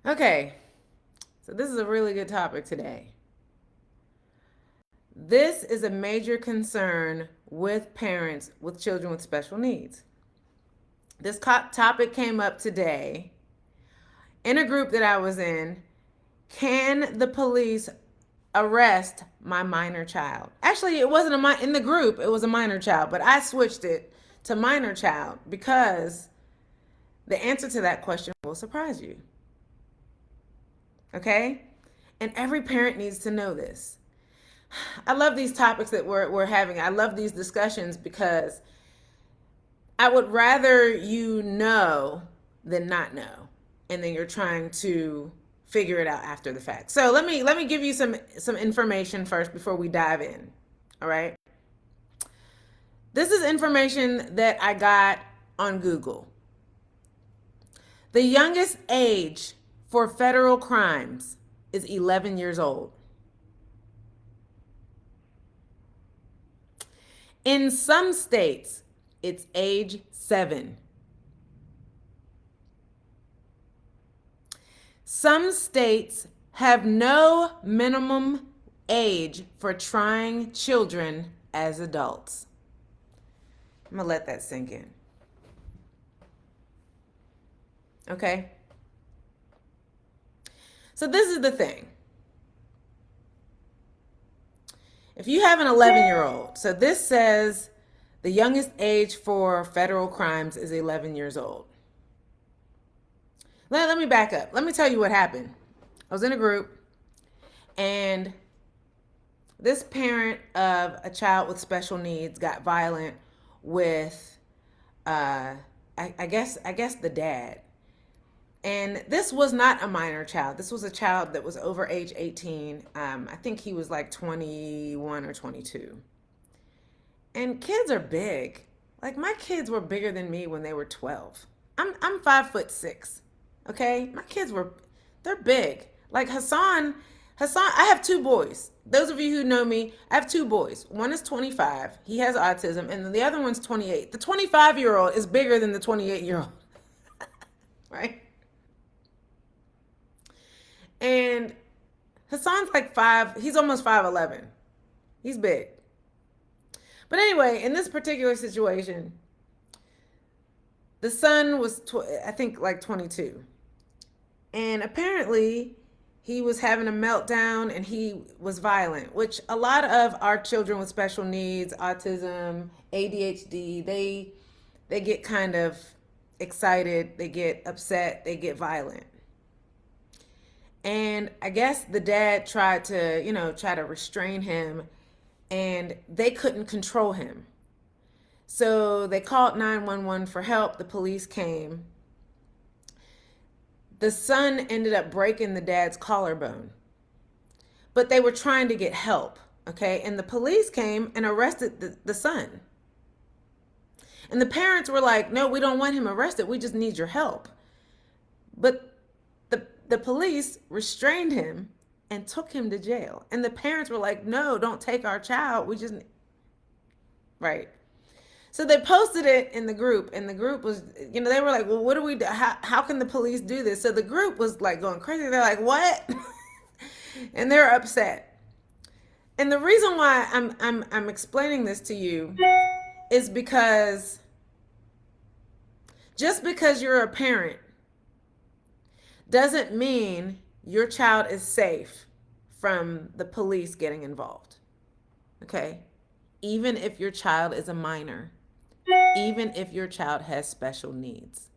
Okay, so this is a really good topic today. This is a major concern with parents with children with special needs. This topic came up today in a group that I was in. Can the police arrest my minor child? Actually, it wasn't in the group, it was a minor child, but I switched it to minor child because the answer to that question will surprise you. Okay? And every parent needs to know this. I love these topics that we're having. I love these discussions because I would rather you know than not know. And then you're trying to figure it out after the fact. So let me give you some information first before we dive in. All right? This is information that I got on Google. The youngest age for federal crimes is 11 years old. In some states, it's age 7. Some states have no minimum age for trying children as adults. I'm going to let that sink in. Okay? So this is the thing. If you have an 11-year-old, so this says the youngest age for federal crimes is 11 years old. Let me back up. Let me tell you what happened. I was in a group, and this parent of a child with special needs got violent with, I guess the dad. And this was not a minor child. This was a child that was over age 18. I think he was like 21 or 22. And kids are big. Like, my kids were bigger than me when they were 12. I'm 5'6". Okay? My kids they're big. Like Hassan, I have 2 boys. Those of you who know me, I have 2 boys. One is 25. He has autism. And the other one's 28. The 25-year-old is bigger than the 28-year-old. Right? And Hassan's like 5, he's almost 5'11". He's big. But anyway, in this particular situation, the son was, I think, like 22. And apparently, he was having a meltdown and he was violent, which a lot of our children with special needs, autism, ADHD, they get kind of excited, they get upset, they get violent. And I guess the dad tried to restrain him, and they couldn't control him. So they called 911 for help. The police came. The son ended up breaking the dad's collarbone, but they were trying to get help. Okay. And the police came and arrested the son. And the parents were like, no, we don't want him arrested. We just need your help. But the police restrained him and took him to jail. And the parents were like, no, don't take our child. We just, right. So they posted it in the group, and the group was, they were like, well, what do we do? How can the police do this? So the group was like going crazy. They're like, what? And they're upset. And the reason why I'm explaining this to you is because just because you're a parent doesn't mean your child is safe from the police getting involved. Okay? Even if your child is a minor, even if your child has special needs.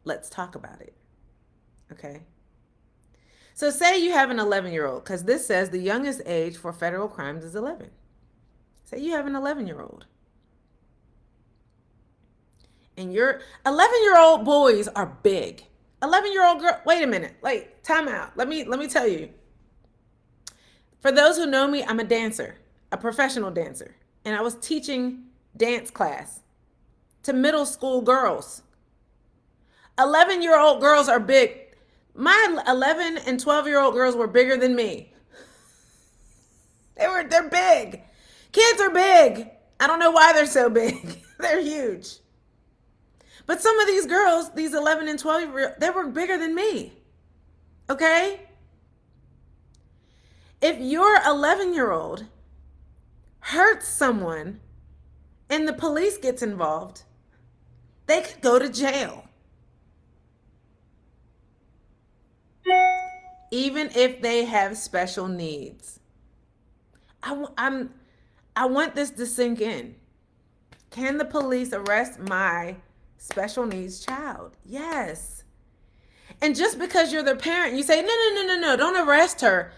Let's talk about it. Okay? So say you have an 11-year-old, because this says the youngest age for federal crimes is 11. Say you have an 11-year-old. And your 11-year-old boys are big. 11-year-old girl, wait a minute. Like, time out. Let me tell you. For those who know me, I'm a dancer, a professional dancer. And I was teaching dance class to middle school girls. 11-year-old girls are big. My 11 and 12-year-old girls were bigger than me. They're big. Kids are big. I don't know why they're so big. They're huge. But some of these girls, these 11 and 12, they were bigger than me. Okay? If your 11-year-old hurts someone and the police gets involved, they could go to jail. Even if they have special needs. I want this to sink in. Can the police arrest my special needs child? Yes. And just because you're their parent, you say, no, don't arrest her.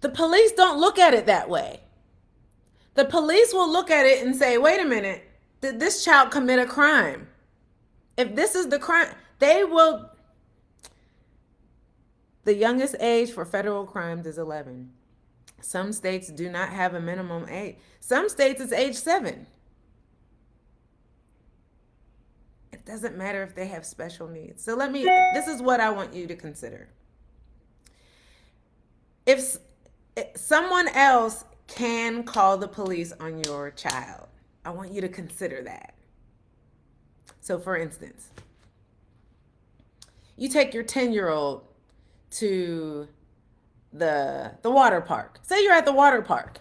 The police don't look at it that way. The police will look at it and say, wait a minute, did this child commit a crime? If this is the crime, they will. The youngest age for federal crimes is 11. Some states do not have a minimum age. Some states it's age 7. It doesn't matter if they have special needs. So this is what I want you to consider. If someone else can call the police on your child, I want you to consider that. So for instance, you take your 10-year-old to the water park. Say you're at the water park.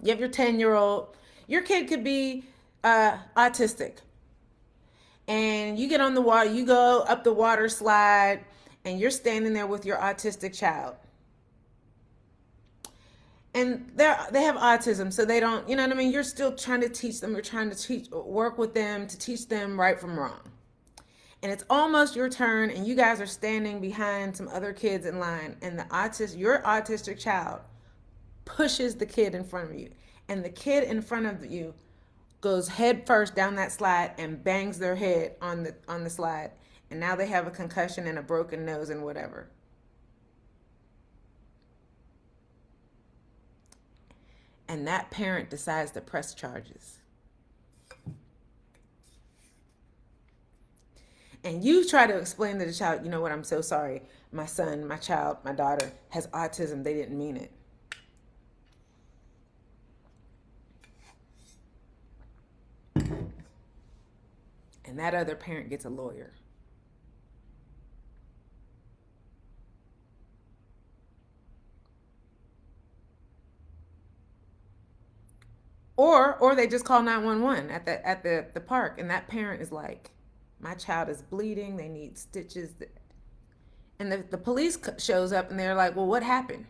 You have your 10-year-old. Your kid could be autistic. And you get on the water, you go up the water slide, and you're standing there with your autistic child. And they have autism, so they don't, you know what I mean? You're still trying to teach them. You're trying to work with them to teach them right from wrong. And it's almost your turn, and you guys are standing behind some other kids in line, and your autistic child pushes the kid in front of you, and the kid in front of you goes head first down that slide and bangs their head on the slide, and now they have a concussion and a broken nose and whatever. And that parent decides to press charges. And you try to explain to the child, you know what, I'm so sorry. My son, my child, my daughter has autism. They didn't mean it. And that other parent gets a lawyer. Or they just call 911 at the park, and that parent is like, my child is bleeding, they need stitches. And the police shows up, and they're like, well, what happened?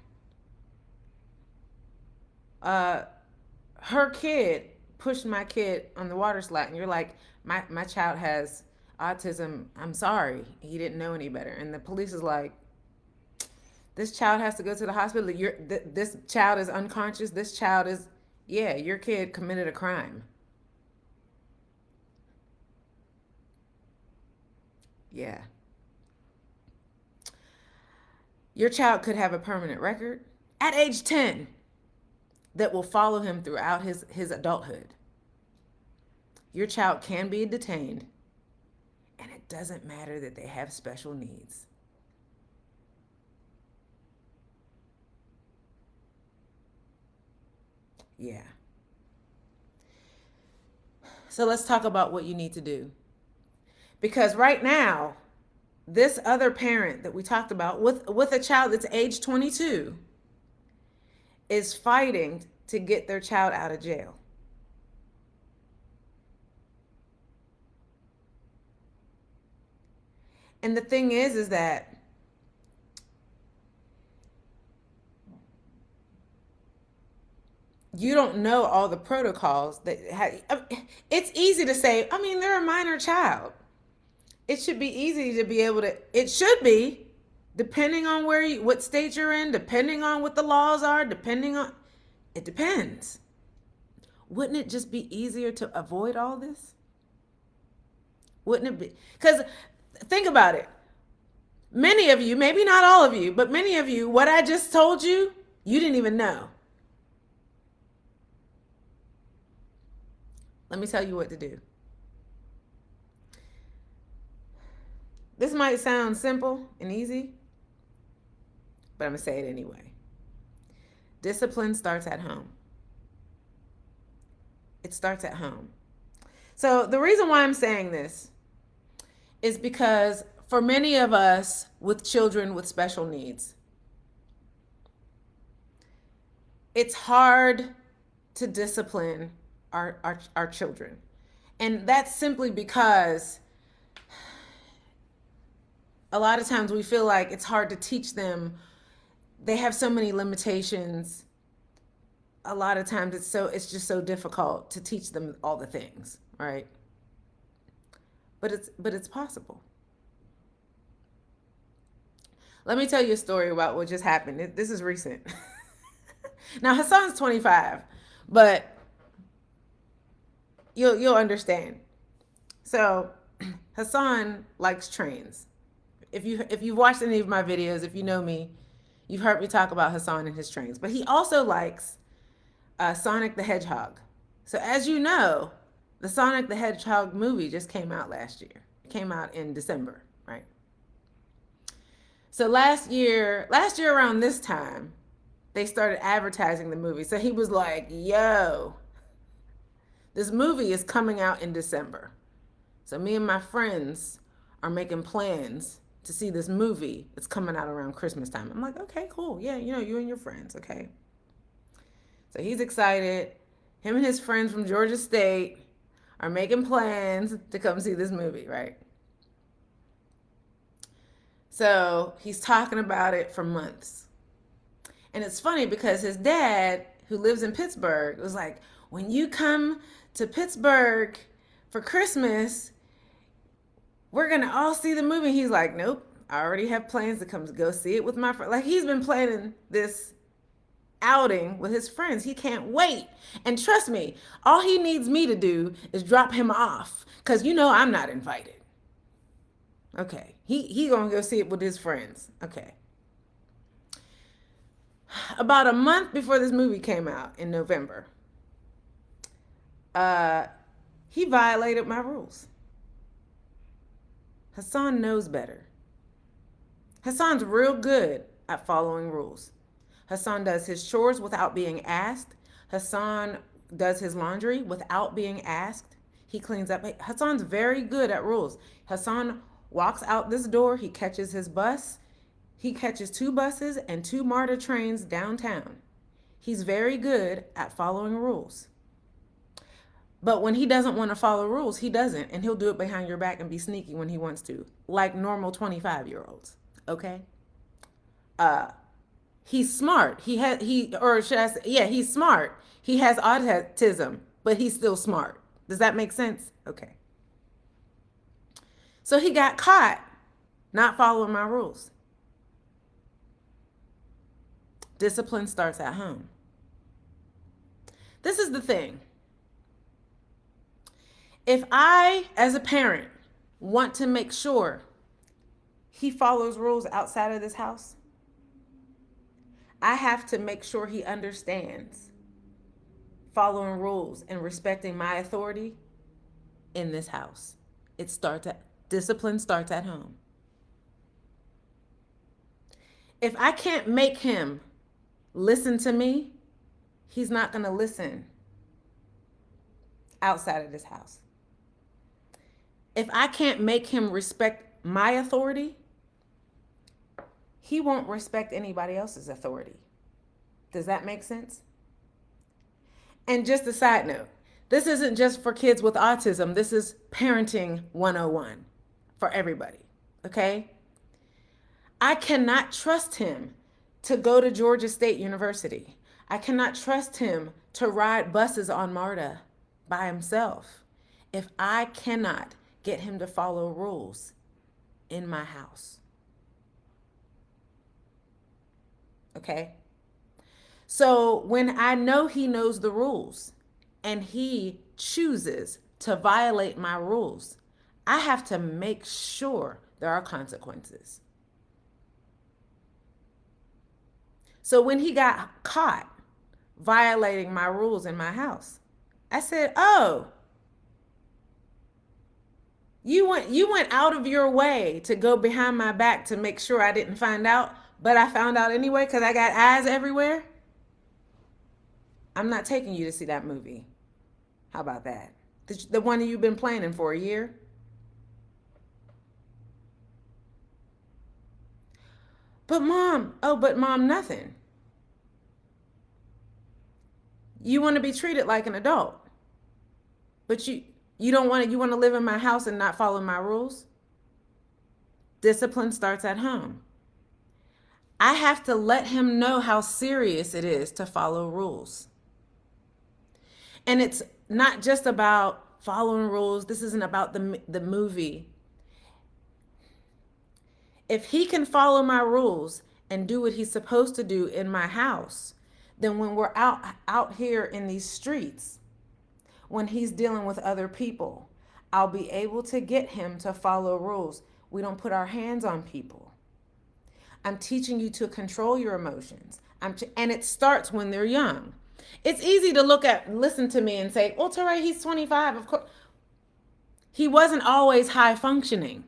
Her kid pushed my kid on the water slide, and you're like, my child has autism. I'm sorry, he didn't know any better. And the police is like, this child has to go to the hospital. This child is unconscious. This child is, yeah, your kid committed a crime. Yeah. Your child could have a permanent record at age 10 that will follow him throughout his adulthood. Your child can be detained, and it doesn't matter that they have special needs. Yeah. So let's talk about what you need to do. Because right now, this other parent that we talked about with a child that's age 22 is fighting to get their child out of jail. And the thing is that you don't know all the protocols it's easy to say, I mean, they're a minor child. It should be easy to be able to, it should be, depending on what state you're in, depending on what the laws are, it depends. Wouldn't it just be easier to avoid all this? Wouldn't it be? Because think about it. Many of you, maybe not all of you, but many of you, what I just told you, you didn't even know. Let me tell you what to do. This might sound simple and easy, but I'm going to say it anyway. Discipline starts at home. It starts at home. So the reason why I'm saying this is because for many of us with children with special needs, it's hard to discipline our children. And that's simply because a lot of times we feel like it's hard to teach them. They have so many limitations. A lot of times it's just so difficult to teach them all the things, right? But it's possible. Let me tell you a story about what just happened. This is recent. Now Hassan's 25, but you'll understand. So Hassan likes trains. If you've watched any of my videos, if you know me, you've heard me talk about Hassan and his trains. But he also likes Sonic the Hedgehog. So as you know, the Sonic the Hedgehog movie just came out last year. It came out in December, right? So last year around this time, they started advertising the movie. So he was like, "Yo, this movie is coming out in December." So me and my friends are making plans to see this movie. It's coming out around Christmas time. I'm like, "Okay, cool. Yeah, you and your friends, okay?" So he's excited. Him and his friends from Georgia State are making plans to come see this movie, right? So he's talking about it for months. And it's funny because his dad, who lives in Pittsburgh, was like, "When you come to Pittsburgh for Christmas, we're going to all see the movie." He's like, "Nope, I already have plans to come to go see it with my friend." Like, he's been planning this outing with his friends. He can't wait. And trust me, all he needs me to do is drop him off because I'm not invited. Okay. He gonna go see it with his friends. Okay. About a month before this movie came out in November, uh, he violated my rules. Hassan knows better. Hassan's real good at following rules. Hassan does his chores without being asked. Hassan does his laundry without being asked. He cleans up. Hassan's very good at rules. Hassan walks out this door. He catches his bus. He catches 2 buses and 2 MARTA trains downtown. He's very good at following rules. But when he doesn't want to follow rules, he doesn't. And he'll do it behind your back and be sneaky when he wants to, like normal 25-year-olds. Okay? He's smart. He's smart. He has autism, but he's still smart. Does that make sense? Okay. So he got caught not following my rules. Discipline starts at home. This is the thing. If I, as a parent, want to make sure he follows rules outside of this house, I have to make sure he understands following rules and respecting my authority in this house. Discipline starts at home. If I can't make him listen to me, he's not going to listen outside of this house. If I can't make him respect my authority, he won't respect anybody else's authority. Does that make sense? And just a side note, this isn't just for kids with autism. This is parenting 101 for everybody, okay? I cannot trust him to go to Georgia State University. I cannot trust him to ride buses on MARTA by himself if I cannot get him to follow rules in my house. Okay? So when I know he knows the rules and he chooses to violate my rules, I have to make sure there are consequences. So when he got caught violating my rules in my house, I said, "Oh, you went out of your way to go behind my back to make sure I didn't find out, but I found out anyway because I got eyes everywhere. I'm not taking you to see that movie. How about that?" The one that you've been planning for a year? But mom, nothing. You want to be treated like an adult, but you don't want to. You want to live in my house and not follow my rules. Discipline starts at home. I have to let him know how serious it is to follow rules. And it's not just about following rules. This isn't about the movie. If he can follow my rules and do what he's supposed to do in my house, then when we're out here in these streets, when he's dealing with other people, I'll be able to get him to follow rules. We don't put our hands on people. I'm teaching you to control your emotions. And it starts when they're young. It's easy to listen to me and say, "Oh, Teray, he's 25." Of course, he wasn't always high functioning.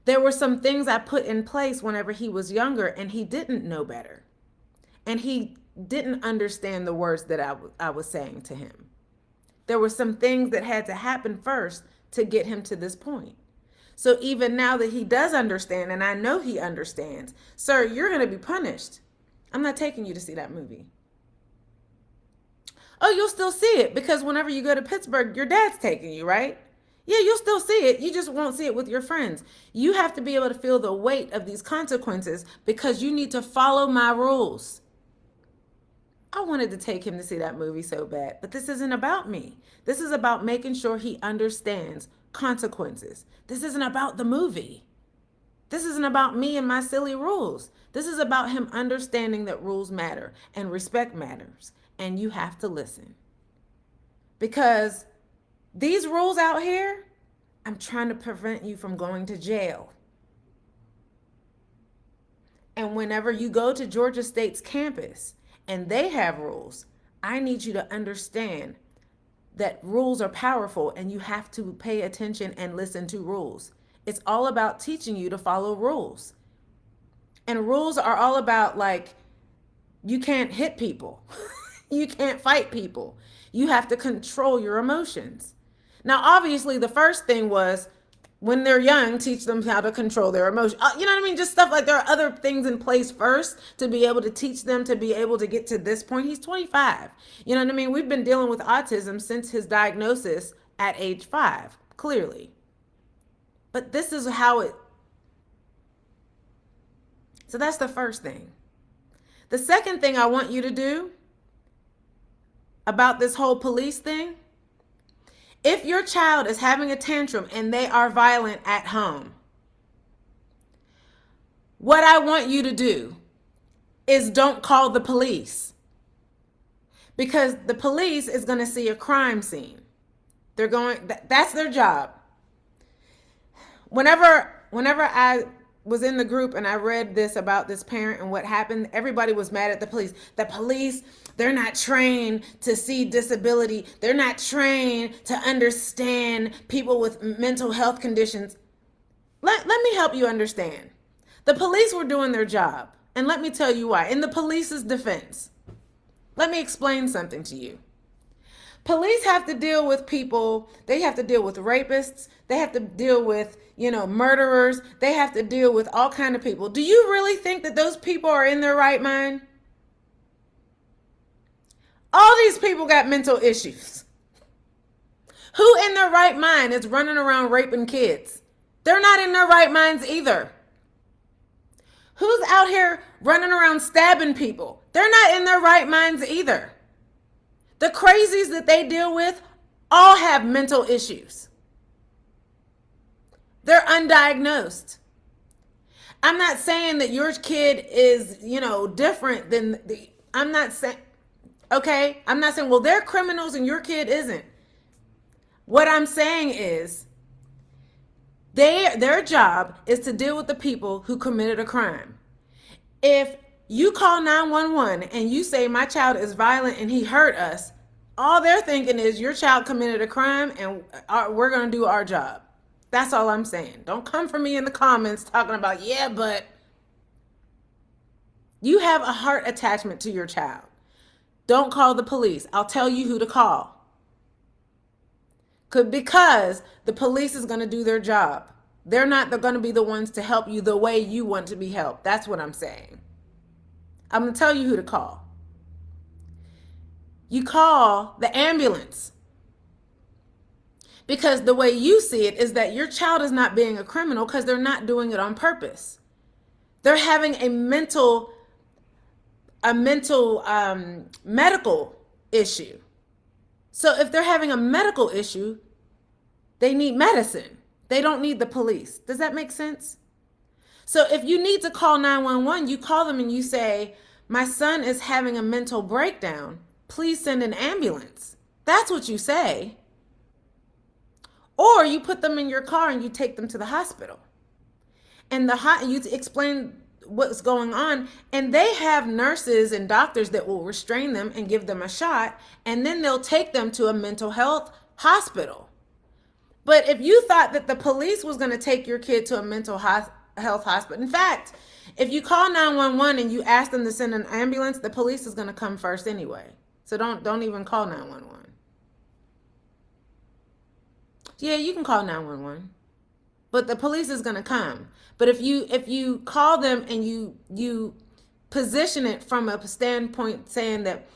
There were some things I put in place whenever he was younger, and he didn't know better. And he didn't understand the words that I was saying to him. There were some things that had to happen first to get him to this point. So even now that he does understand, and I know he understands, sir, you're going to be punished. I'm not taking you to see that movie. Oh, you'll still see it because whenever you go to Pittsburgh, your dad's taking you, right? Yeah, you'll still see it. You just won't see it with your friends. You have to be able to feel the weight of these consequences because you need to follow my rules. I wanted to take him to see that movie so bad, but this isn't about me. This is about making sure he understands consequences. This isn't about the movie. This isn't about me and my silly rules. This is about him understanding that rules matter and respect matters, and you have to listen. Because these rules out here, I'm trying to prevent you from going to jail. And whenever you go to Georgia State's campus and they have rules, I need you to understand that rules are powerful and you have to pay attention and listen to rules. It's all about teaching you to follow rules. And rules are all about, like, you can't hit people. You can't fight people. You have to control your emotions. Now, obviously, the first thing was when they're young, teach them how to control their emotions. You know what I mean? Just stuff like there are other things in place first to be able to teach them to be able to get to this point. He's 25. You know what I mean? We've been dealing with autism since his diagnosis at age 5, clearly. But this is how it. So that's the first thing. The second thing I want you to do about this whole police thing, if your child is having a tantrum and they are violent at home, what I want you to do is don't call the police. Because the police is going to see a crime scene. That's their job. Whenever I was in the group and I read this about this parent and what happened, everybody was mad at the police. The police, they're not trained to see disability. They're not trained to understand people with mental health conditions. Let me help you understand. The police were doing their job. And let me tell you why. In the police's defense, let me explain something to you. Police have to deal with people. They have to deal with rapists. They have to deal with, murderers. They have to deal with all kinds of people. Do you really think that those people are in their right mind? All these people got mental issues. Who in their right mind is running around raping kids? They're not in their right minds either. Who's out here running around stabbing people? They're not in their right minds either. The crazies that they deal with all have mental issues. They're undiagnosed. I'm not saying that your kid is, different than I'm not saying, okay? I'm not saying, well, they're criminals and your kid isn't. What I'm saying is their job is to deal with the people who committed a crime. If you call 911 and you say my child is violent and he hurt us, all they're thinking is your child committed a crime and we're going to do our job. That's all I'm saying. Don't come for me in the comments talking about, yeah, but you have a heart attachment to your child. Don't call the police. I'll tell you who to call. because the police is going to do their job. They're not going to be the ones to help you the way you want to be helped. That's what I'm saying. I'm going to tell you who to call. You call the ambulance. Because the way you see it is that your child is not being a criminal because they're not doing it on purpose. They're having a mental medical issue. So if they're having a medical issue, they need medicine. They don't need the police. Does that make sense? So if you need to call 911, you call them and you say, my son is having a mental breakdown. Please send an ambulance. That's what you say. Or you put them in your car and you take them to the hospital. And you explain what's going on. And they have nurses and doctors that will restrain them and give them a shot. And then they'll take them to a mental health hospital. But if you thought that the police was going to take your kid to a mental health hospital, in fact, if you call 911 and you ask them to send an ambulance, the police is going to come first anyway. So don't even call 911. Yeah, you can call 911. But the police is going to come. But if you call them and you position it from a standpoint saying that,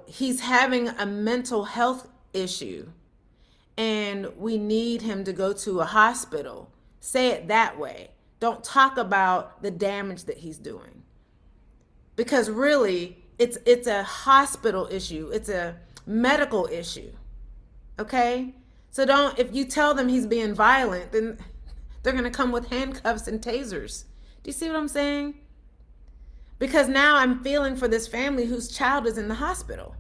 he's having a mental health issue and we need him to go to a hospital, say it that way. Don't talk about the damage that he's doing. Because really, it's a hospital issue. It's a medical issue. Okay? So if you tell them he's being violent, then they're going to come with handcuffs and tasers. Do you see what I'm saying? Because now I'm feeling for this family whose child is in the hospital.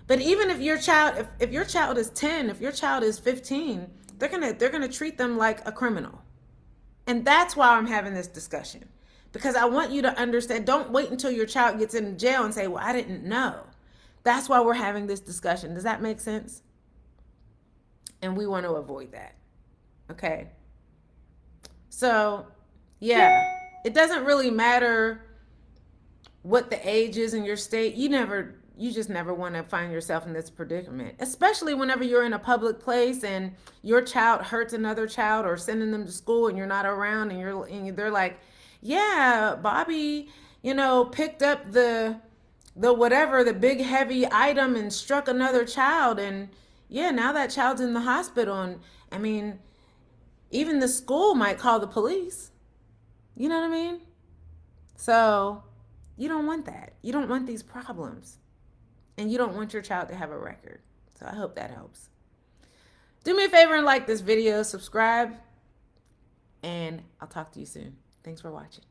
But even if your child, if your child is 10, if your child is 15, they're going to treat them like a criminal. And that's why I'm having this discussion. Because I want you to understand, don't wait until your child gets in jail and say, well, I didn't know. That's why we're having this discussion. Does that make sense? And we want to avoid that. Okay. So, yeah, it doesn't really matter what the age is in your state. You just never want to find yourself in this predicament, especially whenever you're in a public place and your child hurts another child or sending them to school and you're not around and they're like, yeah, Bobby, picked up the whatever, the big heavy item and struck another child. And yeah, now that child's in the hospital. And I mean, even the school might call the police. You know what I mean? So you don't want that. You don't want these problems. And you don't want your child to have a record. So I hope that helps. Do me a favor and like this video, subscribe, and I'll talk to you soon. Thanks for watching.